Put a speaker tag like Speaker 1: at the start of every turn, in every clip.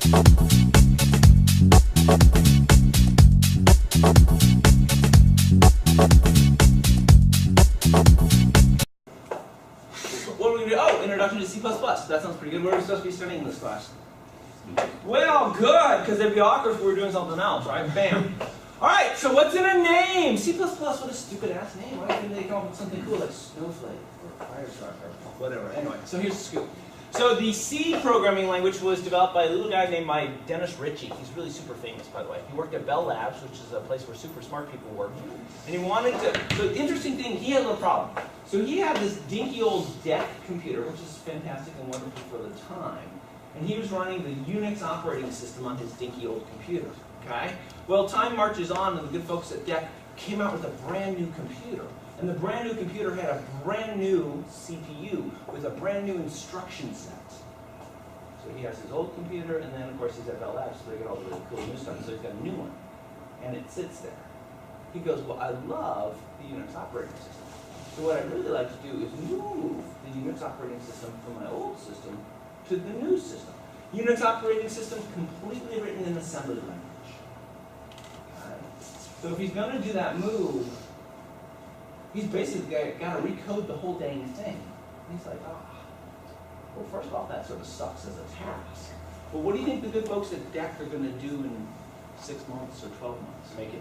Speaker 1: What are we going to do? Oh, introduction to C++. That sounds pretty good. What are we supposed to be studying in this class? Well, good, because it'd be awkward if we were doing something else, right? Bam. All right, so what's in a name? C++, what a stupid-ass name. Why don't they come up with something cool like Snowflake or Firetruck or whatever? Anyway, so here's the scoop. So the C programming language was developed by a little guy named Dennis Ritchie. He's really super famous, by the way. He worked at Bell Labs, which is a place where super smart people work. And he wanted to, so the interesting thing, he had a little problem. So he had this dinky old DEC computer, which is fantastic and wonderful for the time. And he was running the Unix operating system on his dinky old computer. Okay? Well, time marches on, and the good folks at DEC came out with a brand new computer. And the brand new computer had a brand new CPU with a brand new instruction set. So he has his old computer, and then of course he's at Bell Labs, so they get all the really cool new stuff. So he's got a new one, and it sits there. He goes, well, I love the Unix operating system. So what I'd really like to do is move the Unix operating system from my old system to the new system. Unix operating system completely written in assembly language. Okay. So if he's going to do that move, he's basically got to recode the whole dang thing. And he's like, ah, well, first off, that sort of sucks as a task. But what do you think the good folks at DEC are going to do in 6 months or 12 months?
Speaker 2: Make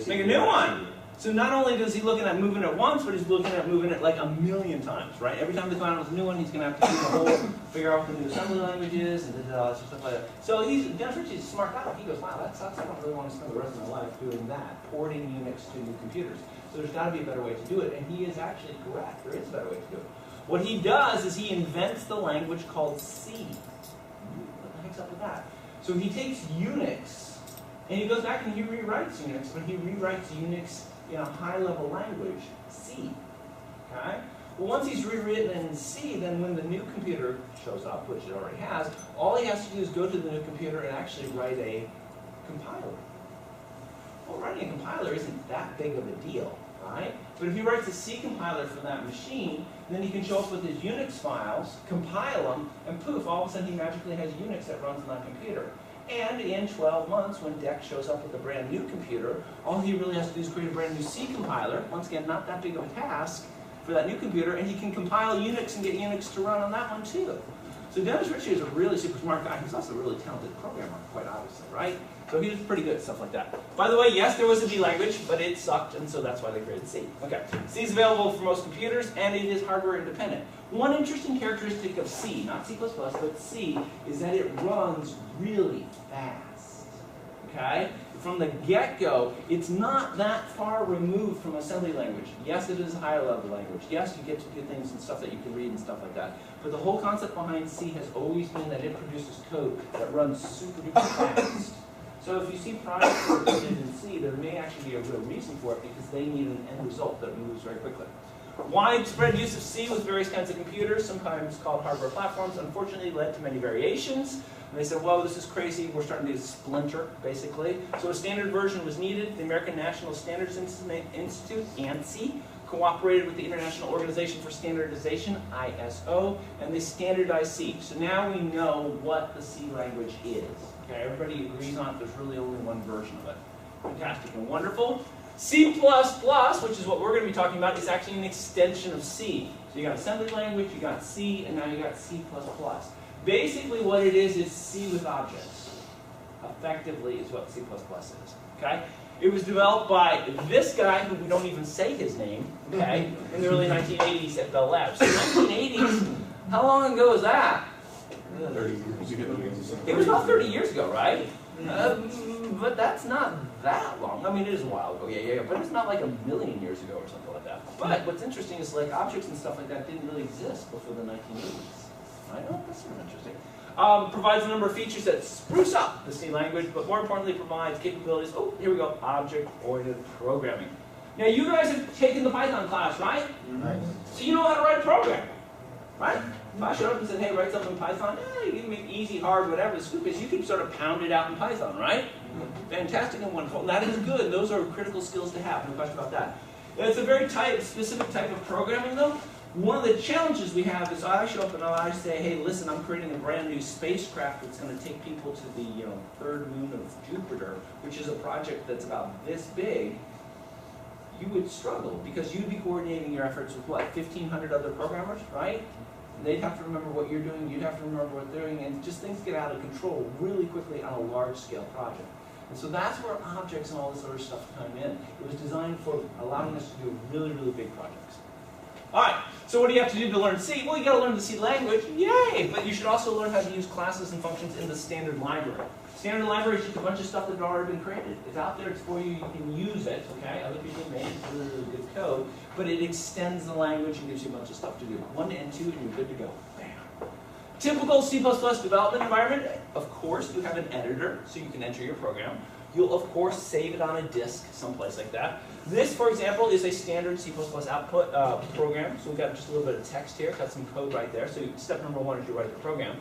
Speaker 1: Make a new one. So not only does he looking at moving it once, but he's looking at moving it like a million times, right? Every time they come out with a new one, he's going to have to do the whole, figure out what the new assembly language is, and stuff like that. So Dennis Ritchie's a smart guy. He goes, wow, that sucks. I don't really want to spend the rest of my life doing that, porting Unix to new computers. So there's got to be a better way to do it, and he is actually correct. There is a better way to do it. What he does is he invents the language called C. What the heck's up with that? So he takes Unix, and he goes back and he rewrites Unix, but he rewrites Unix in a high-level language, C. Okay? Well, once he's rewritten in C, then when the new computer shows up, which it already has, all he has to do is go to the new computer and actually write a compiler. Well, writing a compiler isn't that big of a deal, right? But if he writes a C compiler for that machine, then he can show up with his Unix files, compile them, and poof, all of a sudden he magically has Unix that runs on that computer. And in 12 months, when DEC shows up with a brand new computer, all he really has to do is create a brand new C compiler. Once again, not that big of a task for that new computer, and he can compile Unix and get Unix to run on that one too. So Dennis Ritchie is a really super smart guy. He's also a really talented programmer, quite obviously, right? So he was pretty good at stuff like that. By the way, yes, there was a D language, but it sucked, and so that's why they created C. Okay, C is available for most computers, and it is hardware independent. One interesting characteristic of C, not C++, but C, is that it runs really fast. Okay? From the get-go, it's not that far removed from assembly language. Yes, it is a higher level language. Yes, you get to do things and stuff that you can read and stuff like that. But the whole concept behind C has always been that it produces code that runs super duper fast. So if you see projects that are in C, there may actually be a real reason for it because they need an end result that moves very quickly. Widespread use of C with various kinds of computers, sometimes called hardware platforms, unfortunately led to many variations. And they said, well, this is crazy, we're starting to splinter, basically. So a standard version was needed. The American National Standards Institute, ANSI, cooperated with the International Organization for Standardization, ISO, and they standardized C. So now we know what the C language is. Okay, everybody agrees on it. There's really only one version of it. Fantastic and wonderful. C++, which is what we're going to be talking about, is actually an extension of C. So you got assembly language, you got C, and now you got C++. Basically what it is C with objects. Effectively is what C++ is. Okay? It was developed by this guy, who we don't even say his name, okay, in the early 1980s at Bell Labs. So 1980s, how long ago was that?
Speaker 2: 30 years.
Speaker 1: It was about 30 years ago, right? But that's not that long. I mean, it is a while ago, yeah, but it's not like a million years ago or something like that. But what's interesting is like objects and stuff like that didn't really exist before the 1980s. I know, that's sort of interesting. Provides a number of features that spruce up the C language, but more importantly provides capabilities, oh, here we go, object-oriented programming. Now you guys have taken the Python class, right?
Speaker 2: Right.
Speaker 1: So you know how to write a program, right? If I showed up and said, hey, write something in Python, you can make easy, hard, whatever. The scoop is you can sort of pound it out in Python, right? Fantastic and wonderful. That is good. Those are critical skills to have, no question about that. It's a very specific type of programming, though. One of the challenges we have is I show up and I say, hey, listen, I'm creating a brand new spacecraft that's going to take people to the third moon of Jupiter, which is a project that's about this big. You would struggle because you'd be coordinating your efforts with what, 1,500 other programmers, right? They'd have to remember what you're doing, you'd have to remember what they're doing, and just things get out of control really quickly on a large-scale project. And so that's where objects and all this other stuff come in. It was designed for allowing us to do really, really big projects. All right, so what do you have to do to learn C? Well, you got to learn the C language, yay! But you should also learn how to use classes and functions in the standard library. Standard library is just a bunch of stuff that had already been created. It's out there, it's for you, you can use it, okay? Other people made it, it's really, really good code, but it extends the language and gives you a bunch of stuff to do. 1 and 2, and you're good to go. Bam. Typical C++ development environment, of course, you have an editor, so you can enter your program. You'll, of course, save it on a disk, someplace like that. This, for example, is a standard C++ output program. So we've got just a little bit of text here, got some code right there. So step number 1 is you write the program.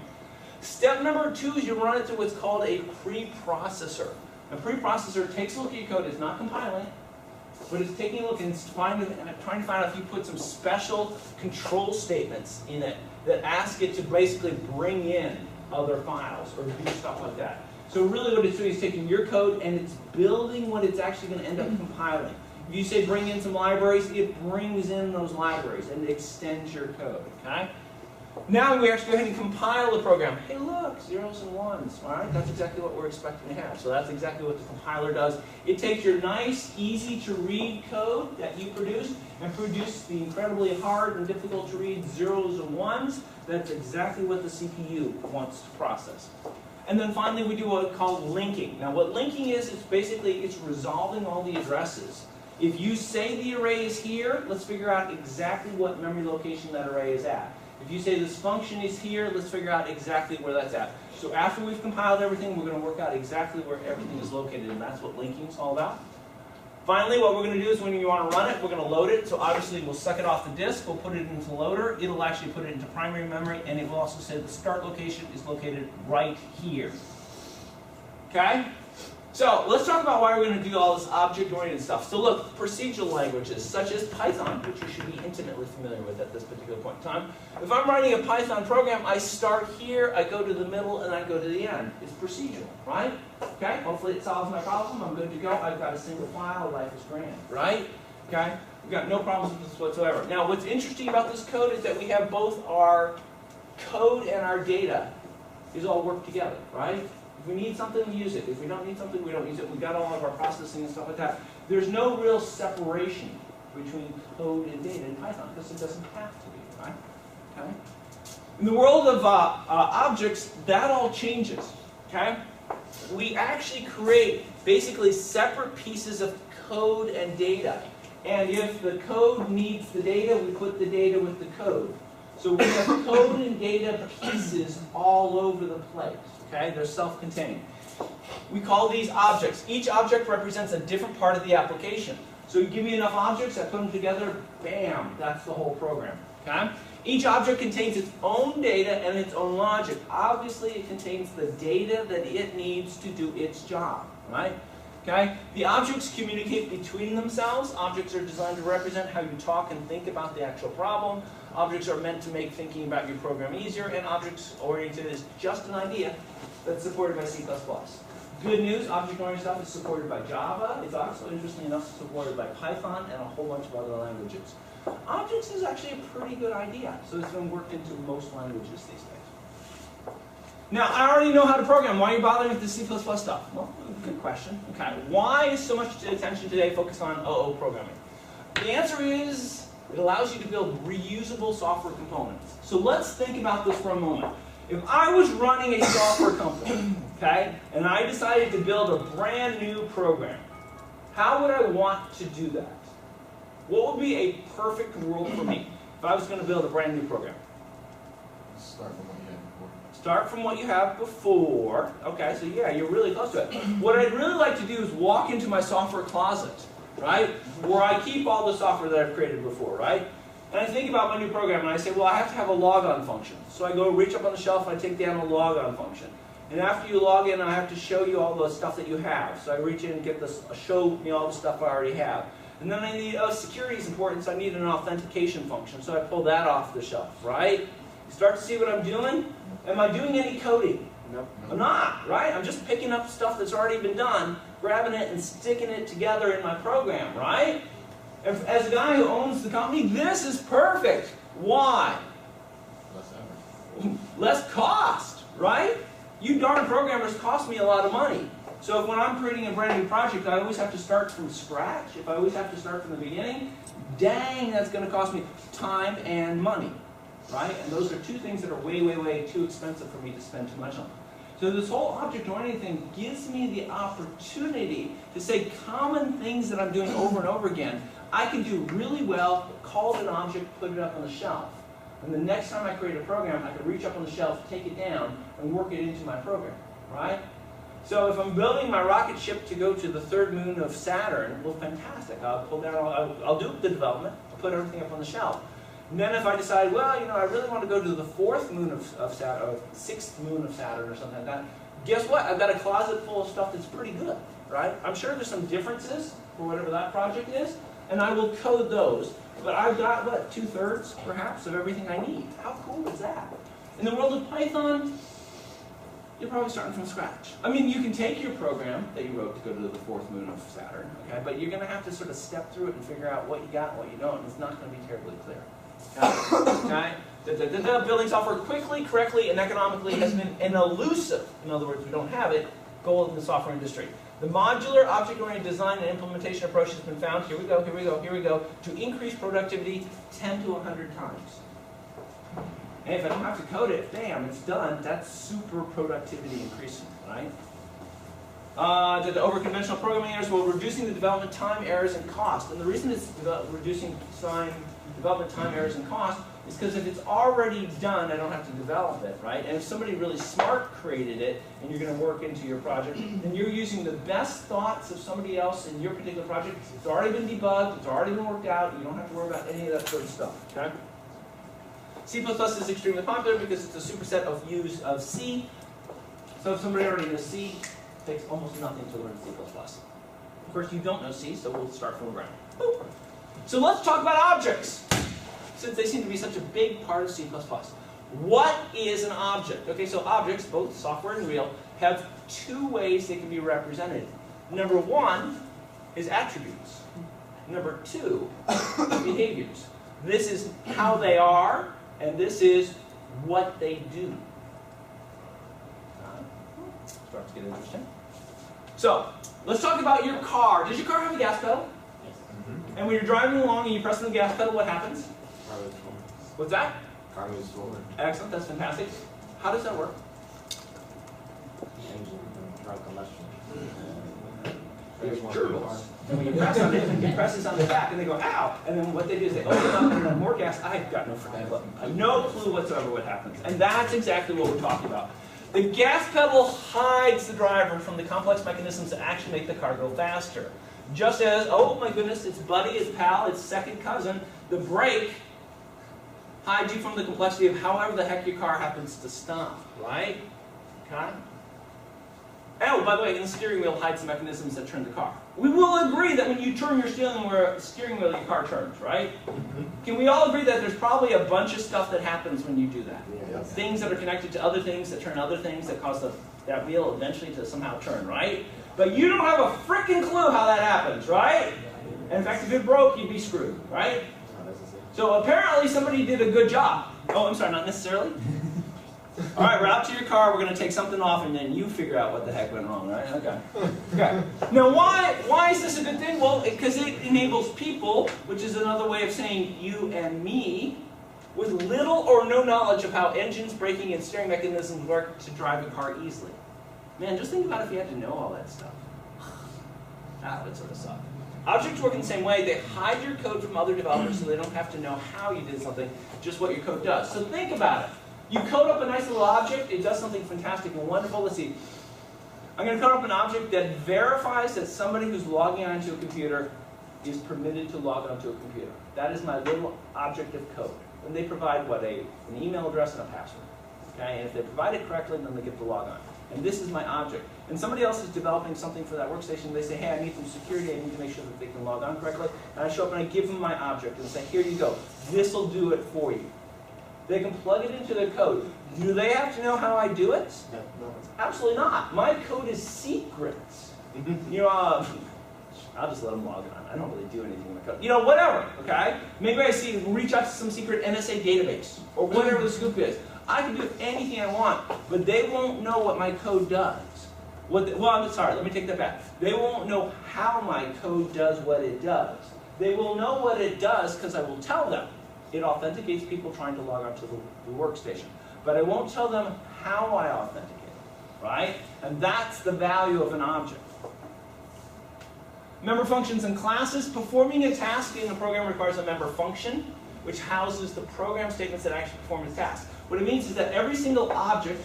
Speaker 1: Step number 2 is you run it through what's called a preprocessor. A preprocessor takes a look at your code. It's not compiling, but it's taking a look and trying to find out if you put some special control statements in it that ask it to basically bring in other files or do stuff like that. So really what it's doing is taking your code and it's building what it's actually going to end up compiling. If you say bring in some libraries, it brings in those libraries and it extends your code, okay? Now we actually go ahead and compile the program. Hey look, 0s and 1s, all right? That's exactly what we're expecting to have. So that's exactly what the compiler does. It takes your nice, easy to read code that you produce and produces the incredibly hard and difficult to read 0s and 1s. That's exactly what the CPU wants to process. And then finally we do what we call linking. Now what linking is basically it's resolving all the addresses. If you say the array is here, let's figure out exactly what memory location that array is at. If you say this function is here, let's figure out exactly where that's at. So after we've compiled everything, we're going to work out exactly where everything is located, and that's what linking is all about. Finally, what we're going to do is when you want to run it, we're going to load it. So obviously we'll suck it off the disk, we'll put it into loader, it'll actually put it into primary memory, and it will also say the start location is located right here. Okay? So let's talk about why we're going to do all this object-oriented stuff. So look, procedural languages such as Python, which you should be intimately familiar with at this particular point in time. If I'm writing a Python program, I start here, I go to the middle, and I go to the end. It's procedural, right? Okay, hopefully it solves my problem, I'm good to go, I've got a single file, life is grand, right? Okay, we've got no problems with this whatsoever. Now what's interesting about this code is that we have both our code and our data is all work together, right? If we need something, we use it. If we don't need something, we don't use it. We've got all of our processing and stuff like that. There's no real separation between code and data in Python because it doesn't have to be, right? Okay? In the world of objects, that all changes, okay? We actually create basically separate pieces of code and data. And if the code needs the data, we put the data with the code. So we have code and data pieces all over the place. Okay, they're self-contained. We call these objects. Each object represents a different part of the application. So you give me enough objects, I put them together, bam, that's the whole program. Okay? Each object contains its own data and its own logic. Obviously, it contains the data that it needs to do its job, right? Okay? The objects communicate between themselves. Objects are designed to represent how you talk and think about the actual problem. Objects are meant to make thinking about your program easier, and object-oriented is just an idea that's supported by C++. Good news, object-oriented stuff is supported by Java. It's also, interestingly enough, supported by Python and a whole bunch of other languages. Objects is actually a pretty good idea, so it's been worked into most languages these days. Now, I already know how to program. Why are you bothering with the C++ stuff? Well, good question. Okay, why is so much attention today focused on OO programming? The answer is it allows you to build reusable software components. So let's think about this for a moment. If I was running a software company, okay, and I decided to build a brand new program, how would I want to do that? What would be a perfect world for me if I was going to build a brand new program?
Speaker 2: Start from what you had before.
Speaker 1: Start from what you have before. Okay, so yeah, you're really close to it. What I'd really like to do is walk into my software closet, right, where I keep all the software that I've created before, right? And I think about my new program and I say, well, I have to have a logon function. So I go reach up on the shelf and I take down a logon function. And after you log in, I have to show you all the stuff that you have. So I reach in and get this, show me all the stuff I already have. And then I need, oh, security is important, so I need an authentication function. So I pull that off the shelf, right? You start to see what I'm doing? Am I doing any coding?
Speaker 2: Nope.
Speaker 1: I'm not, right? I'm just picking up stuff that's already been done, grabbing it and sticking it together in my program, right? As a guy who owns the company, this is perfect. Why?
Speaker 2: Less effort.
Speaker 1: Less cost, right? You darn programmers cost me a lot of money. So if when I'm creating a brand new project, I always have to start from scratch, if I always have to start from the beginning, dang, that's going to cost me time and money, right? And those are two things that are way, way, way too expensive for me to spend too much on. So this whole object-oriented thing gives me the opportunity to say common things that I'm doing over and over again. I can do really well, call it an object, put it up on the shelf. And the next time I create a program, I can reach up on the shelf, take it down, and work it into my program, right? So if I'm building my rocket ship to go to the third moon of Saturn, well, fantastic. I'll pull down, I'll do the development, I'll put everything up on the shelf. And then if I decide, well, you know, I really want to go to the fourth moon of Saturn, or sixth moon of Saturn or something like that, guess what? I've got a closet full of stuff that's pretty good, right? I'm sure there's some differences for whatever that project is, and I will code those. But I've got, what, 2/3 perhaps of everything I need. How cool is that? In the world of Python, you're probably starting from scratch. I mean, you can take your program that you wrote to go to the fourth moon of Saturn, okay, but you're going to have to sort of step through it and figure out what you got and what you don't, and it's not going to be terribly clear. Okay? Building software quickly, correctly, and economically has been an elusive, in other words, we don't have it, goal in the software industry. The modular object-oriented design and implementation approach has been found, here we go, here we go, here we go, to increase productivity 10 to 100 times. And if I don't have to code it, bam, it's done. That's super productivity increasing, right? The over conventional programming errors, well, reducing the development time, errors, and cost. And the reason it's reducing development time, errors, and cost is because if it's already done, I don't have to develop it, right? And if somebody really smart created it, and you're going to work into your project, then you're using the best thoughts of somebody else in your particular project. It's already been debugged, it's already been worked out, you don't have to worry about any of that sort of stuff, okay? C++ is extremely popular because it's a superset of views of C. So if somebody already knows C, it takes almost nothing to learn C++. Of course, you don't know C, so we'll start from the ground. Boop. So let's talk about objects, since they seem to be such a big part of C++. What is an object? Okay, so objects, both software and real, have two ways they can be represented. Number one is attributes. Number two is behaviors. This is how they are, and this is what they do. Starts to get interesting. So, let's talk about your car. Does your car have a gas pedal?
Speaker 2: Yes.
Speaker 1: And when you're driving along and you press the gas pedal, what happens?
Speaker 2: Car moves forward.
Speaker 1: What's that?
Speaker 2: Car moves forward.
Speaker 1: Excellent, that's fantastic. How does that work?
Speaker 2: Engine drive combustion.
Speaker 1: There's turbos. And when you press on it, it presses on the back, and they go, ow! And then what they do is they open up, and then more gas. I've got no freaking clue. I have no clue whatsoever what happens. And that's exactly what we're talking about. The gas pedal hides the driver from the complex mechanisms that actually make the car go faster. Just as, oh my goodness, its buddy, its pal, its second cousin, the brake hides you from the complexity of however the heck your car happens to stop, right? Okay? Oh, by the way, and the steering wheel hides the mechanisms that turn the car. We will agree that when you turn your steering wheel, your car turns, right? Can we all agree that there's probably a bunch of stuff that happens when you do that?
Speaker 2: Yes.
Speaker 1: Things that are connected to other things that turn other things that cause that wheel eventually to somehow turn, right? But you don't have a freaking clue how that happens, right? And in fact, if it broke, you'd be screwed, right? So apparently somebody did a good job. Oh, I'm sorry, not necessarily. All right, we're out to your car. We're going to take something off, and then you figure out what the heck went wrong, right? Okay. Okay. Now, why is this a good thing? Well, because it enables people, which is another way of saying you and me, with little or no knowledge of how engines, braking, and steering mechanisms work to drive a car easily. Man, just think about if you had to know all that stuff. That would sort of suck. Objects work in the same way. They hide your code from other developers so they don't have to know how you did something, just what your code does. So think about it. You code up a nice little object, it does something fantastic and wonderful. Let's see. I'm going to code up an object that verifies that somebody who's logging onto a computer is permitted to log onto a computer. That is my little object of code. And they provide, what, an email address and a password. Okay? And if they provide it correctly, then they get to log on. And this is my object. And somebody else is developing something for that workstation. They say, hey, I need some security. I need to make sure that they can log on correctly. And I show up and I give them my object and say, here you go. This will do it for you. They can plug it into their code. Do they have to know how I do it?
Speaker 2: No.
Speaker 1: Absolutely not. My code is secret. You know, I'll just let them log on. I don't really do anything in my code. You know, whatever, okay? Maybe I reach out to some secret NSA database or whatever the scoop is. I can do anything I want, but they won't know what my code does. I'm sorry, let me take that back. They won't know how my code does what it does. They will know what it does because I will tell them. It authenticates people trying to log onto the workstation. But I won't tell them how I authenticate, right? And that's the value of an object. Member functions and classes. Performing a task in the program requires a member function, which houses the program statements that actually perform the task. What it means is that every single object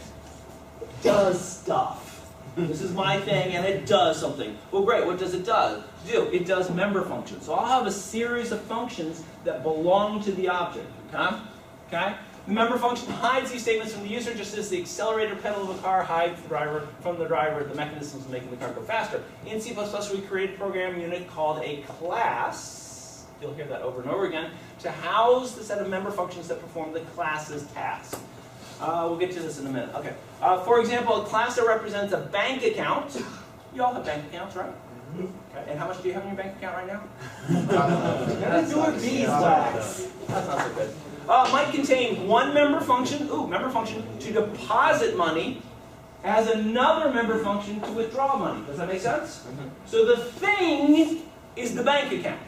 Speaker 1: does stuff. This is my thing, and it does something. Well, great. What does it do? It does member functions. So I'll have a series of functions that belong to the object. Okay? The member function hides these statements from the user, just as the accelerator pedal of a car hides from the driver the mechanisms making the car go faster. In C++, we create a program unit called a class. You'll hear that over and over again, to house the set of member functions that perform the class's task. We'll get to this in a minute. Okay. For example, a class that represents a bank account. You all have bank accounts, right? Okay. And how much do you have in your bank account right now? That's not beeswax. That's not so good. Might contain one member function, to deposit money, as another member function to withdraw money. Does that make sense? So the thing is the bank account.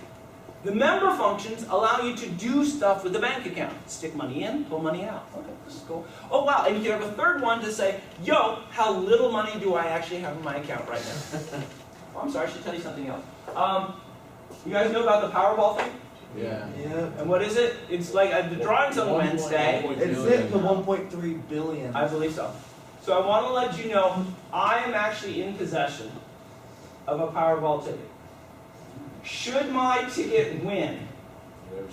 Speaker 1: The member functions allow you to do stuff with the bank account. Stick money in, pull money out. Okay, this is cool. Oh wow, and you can have a third one to say, yo, how little money do I actually have in my account right now? Oh, I'm sorry, I should tell you something else. You guys know about the Powerball thing?
Speaker 2: Yeah.
Speaker 1: And what is it? It's like the drawing's on Wednesday.
Speaker 3: It's hit the 1.3 billion.
Speaker 1: I believe so. So I want to let you know, I am actually in possession of a Powerball ticket. Should my ticket win,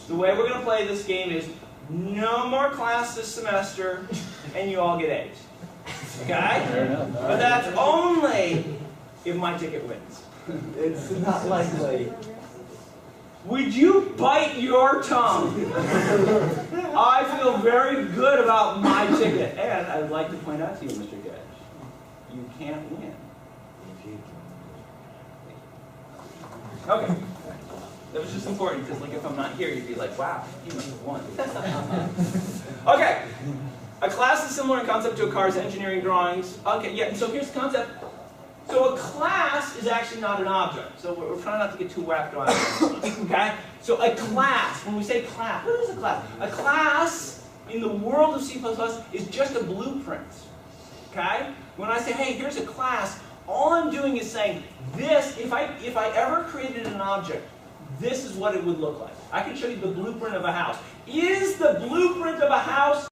Speaker 1: the way we're going to play this game is no more class this semester, and you all get A's. Okay? But that's only if my ticket wins.
Speaker 3: It's not likely.
Speaker 1: Would you bite your tongue? I feel very good about my ticket. And I'd like to point out to you, Mr. Gedge, you can't win. Okay. That was just important, because like if I'm not here, you'd be like, wow, he must have won. Okay. A class is similar in concept to a car's engineering drawings. Okay, yeah, so here's the concept. So a class is actually not an object. So we're trying not to get too whacked on it. Okay? So a class, when we say class, what is a class? A class in the world of C++ is just a blueprint. Okay? When I say, hey, here's a class, all I'm doing is saying this, if I ever created an object, this is what it would look like. I can show you the blueprint of a house. Is the blueprint of a house